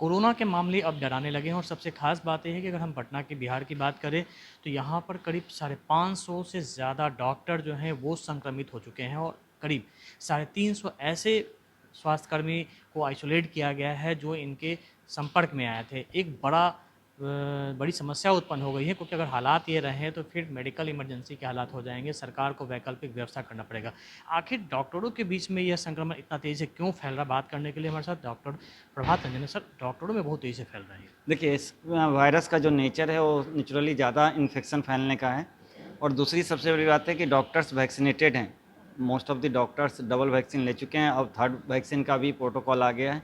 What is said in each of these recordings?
Corona के मामले अब डराने लगे हैं और सबसे ख़ास बात ये है कि अगर हम पटना की बिहार की बात करें तो यहाँ पर करीब 550 से ज़्यादा डॉक्टर जो हैं वो संक्रमित हो चुके हैं और करीब 350 ऐसे स्वास्थ्यकर्मी को आइसोलेट किया गया है जो इनके संपर्क में आए थे। एक बड़ी समस्या उत्पन्न हो गई है क्योंकि अगर हालात ये रहे तो फिर मेडिकल इमरजेंसी के हालात हो जाएंगे, सरकार को वैकल्पिक व्यवस्था करना पड़ेगा। आखिर डॉक्टरों के बीच में यह संक्रमण इतना तेज़ी से क्यों फैल रहा, बात करने के लिए हमारे साथ डॉक्टर प्रभात रंजन है। सर, डॉक्टरों में बहुत तेज़ी से फैल रहा है। देखिए, इस वायरस का जो नेचर है वो नेचुरली ज़्यादा इन्फेक्शन फैलने का है। और दूसरी सबसे बड़ी बात है कि डॉक्टर्स वैक्सीनेटेड हैं। Most of the doctors double vaccine ले चुके हैं। अब थर्ड वैक्सीन का भी प्रोटोकॉल आ गया है।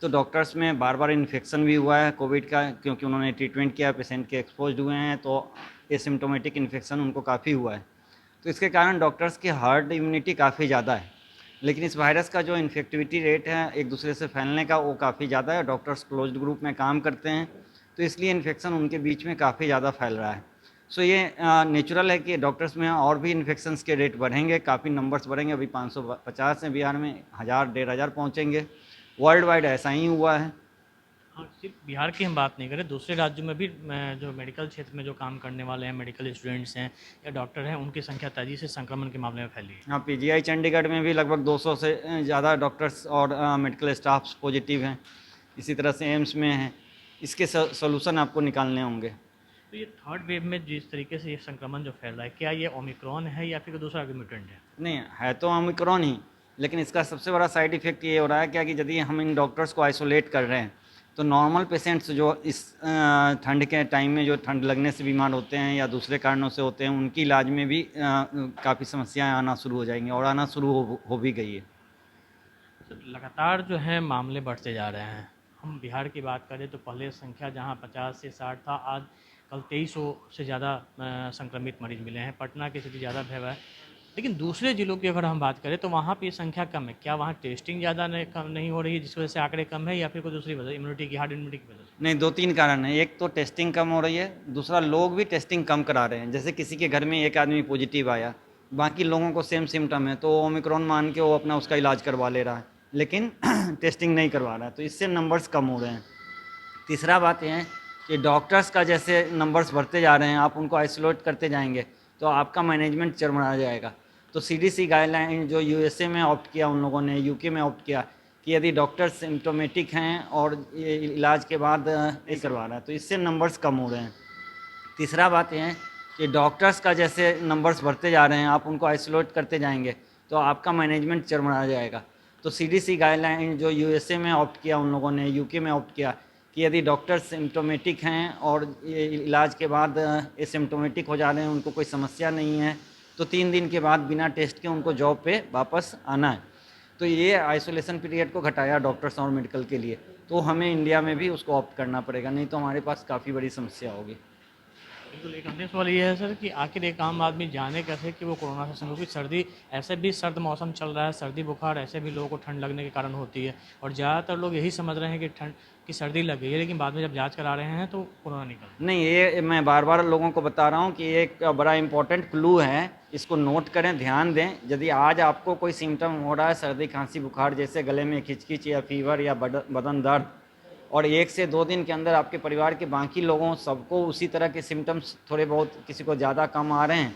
तो डॉक्टर्स में बार बार इन्फेक्शन भी हुआ है कोविड का, क्योंकि उन्होंने ट्रीटमेंट किया, पेशेंट के एक्सपोज हुए हैं, तो एसिम्टोमेटिक इन्फेक्शन उनको काफ़ी हुआ है। तो इसके कारण डॉक्टर्स की हर्ड इम्यूनिटी काफ़ी ज़्यादा है। लेकिन इस वायरस का जो इन्फेक्टिविटी रेट है एक दूसरे से फैलने का, वो काफ़ी ज़्यादा है। डॉक्टर्स क्लोज्ड ग्रुप में काम करते हैं, तो इसलिए इन्फेक्शन उनके बीच में काफ़ी ज़्यादा फैल रहा है। सो ये नेचुरल है कि डॉक्टर्स में और भी इन्फेक्शंस के रेट बढ़ेंगे, काफ़ी नंबर्स बढ़ेंगे। अभी 550 हैं बिहार में, 1000 1500 पहुँचेंगे। वर्ल्ड वाइड ऐसा ही हुआ है। हाँ, सिर्फ बिहार की हम बात नहीं करें, दूसरे राज्यों में भी जो मेडिकल क्षेत्र में जो काम करने वाले हैं, मेडिकल स्टूडेंट्स हैं या डॉक्टर हैं, उनकी संख्या तेज़ी से संक्रमण के मामले में फैली है। हाँ, पीजीआई चंडीगढ़ में भी लगभग 200 से ज़्यादा डॉक्टर्स और मेडिकल स्टाफ्स पॉजिटिव हैं। इसी तरह से एम्स में हैं। इसके सॉल्यूशन आपको निकालने होंगे। तो ये थर्ड वेव में जिस तरीके से ये संक्रमण जो फैल रहा है, क्या ये ओमिक्रॉन है या फिर कोई दूसरा म्यूटेंट है? नहीं, है तो ओमिक्रॉन ही, लेकिन इसका सबसे बड़ा साइड इफ़ेक्ट ये हो रहा है क्या कि यदि हम इन डॉक्टर्स को आइसोलेट कर रहे हैं तो नॉर्मल पेशेंट्स जो इस ठंड के टाइम में जो ठंड लगने से बीमार होते हैं या दूसरे कारणों से होते हैं, उनकी इलाज में भी काफ़ी समस्याएं आना शुरू हो जाएंगी और आना शुरू हो भी गई है। तो लगातार जो है मामले बढ़ते जा रहे हैं। हम बिहार की बात करें तो पहले संख्या जहां 50 से 60 था, आज कल 2300 से ज़्यादा संक्रमित मरीज मिले हैं। पटना की स्थिति ज़्यादा भयावह है, लेकिन दूसरे ज़िलों की अगर हम बात करें तो वहाँ पे ये संख्या कम है। क्या वहाँ टेस्टिंग ज़्यादा कम नहीं हो रही है जिस वजह से आंकड़े कम है, या फिर कोई दूसरी वजह, इम्यूनिटी की, हार्ड इम्यूनिटी की वजह से? नहीं, 2-3 कारण हैं। एक तो टेस्टिंग कम हो रही है, दूसरा लोग भी टेस्टिंग कम करा रहे हैं। जैसे किसी के घर में एक आदमी पॉजिटिव आया, बाकी लोगों को सेम सिम्टम है, तो ओमिक्रॉन मान के वो अपना उसका इलाज करवा ले रहा है, लेकिन टेस्टिंग नहीं करवा रहा है, तो इससे नंबर्स कम हो रहे हैं। तीसरा बात यह है कि डॉक्टर्स का जैसे नंबर्स बढ़ते जा रहे हैं, आप उनको आइसोलेट करते जाएंगे तो आपका मैनेजमेंट चरमरा जाएगा। तो सीडीसी गाइडलाइन जो यूएसए में ऑप्ट किया, उन लोगों ने यूके में ऑप्ट किया कि यदि डॉक्टर सिम्टोमेटिक हैं और ये इलाज के बाद ये करवा रहा है, तो इससे नंबर्स कम हो रहे हैं। तीसरा बात यह है कि डॉक्टर्स का जैसे नंबर्स बढ़ते जा रहे हैं, आप उनको आइसोलेट करते जाएंगे तो आपका मैनेजमेंट चरमरा जाएगा। तो सीडीसी गाइडलाइन जो यूएसए में ऑप्ट किया, उन लोगों ने यूके में ऑप्ट किया कि यदि डॉक्टर सिम्टोमेटिक हैं और ये इलाज के बाद एसिम्टोमेटिक हो जा रहे हैं, उनको कोई समस्या नहीं है, तो 3 दिन के बाद बिना टेस्ट के उनको जॉब पे वापस आना है। तो ये आइसोलेशन पीरियड को घटाया डॉक्टर्स और मेडिकल के लिए, तो हमें इंडिया में भी उसको ऑप्ट करना पड़ेगा, नहीं तो हमारे पास काफ़ी बड़ी समस्या होगी। बिल्कुल, एक अंतिम सवाल ये है सर कि आखिर एक आम आदमी जाने कैसे कि वो कोरोना से संक्रमित, सर्दी, ऐसे भी सर्द मौसम चल रहा है, सर्दी बुखार ऐसे भी लोगों को ठंड लगने के कारण होती है और ज़्यादातर लोग यही समझ रहे हैं कि ठंड की सर्दी लग गई है, लेकिन बाद में जब जांच करा रहे हैं तो कोरोना निकल रहा है। नहीं, ये मैं बार बार लोगों को बता रहा हूँ कि ये एक बड़ा इंपॉर्टेंट क्लू है, इसको नोट करें, ध्यान दें। यदि आज आपको कोई सिम्टम हो रहा है, सर्दी खांसी बुखार, जैसे गले में खिचखिच या फीवर या बदन दर्द, और 1 से 2 दिन के अंदर आपके परिवार के बाकी लोगों सबको उसी तरह के सिम्टम्स थोड़े बहुत, किसी को ज़्यादा कम आ रहे हैं,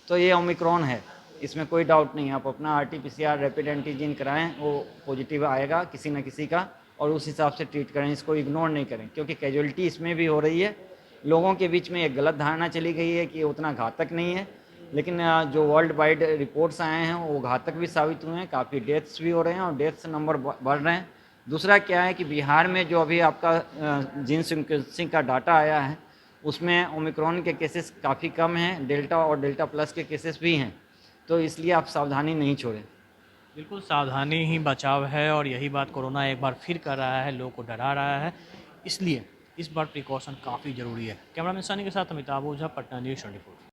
तो ये ओमिक्रॉन है, इसमें कोई डाउट नहीं है। आप अपना आरटी-पीसीआर रैपिड एंटीजन कराएं, वो पॉजिटिव आएगा किसी न किसी का, और उस हिसाब से ट्रीट करें, इसको इग्नोर नहीं करें, क्योंकि कैजुअलिटी इसमें भी हो रही है। लोगों के बीच में एक गलत धारणा चली गई है कि ये उतना घातक नहीं है, लेकिन जो वर्ल्ड वाइड रिपोर्ट्स आए हैं वो घातक भी साबित हुए हैं। काफ़ी डेथ्स भी हो रहे हैं और डेथ्स नंबर बढ़ रहे हैं। दूसरा क्या है कि बिहार में जो अभी आपका जीन सिक्वेंसिंग का डाटा आया है, उसमें ओमिक्रॉन के केसेस काफ़ी कम हैं, डेल्टा और डेल्टा प्लस के केसेस भी हैं, तो इसलिए आप सावधानी नहीं छोड़ें। बिल्कुल, सावधानी ही बचाव है और यही बात कोरोना एक बार फिर कर रहा है, लोगों को डरा रहा है, इसलिए इस बार प्रिकॉशन काफ़ी ज़रूरी है। कैमरामैन सनी के साथ अमिताभ ओझा, पटना न्यूज़ 24।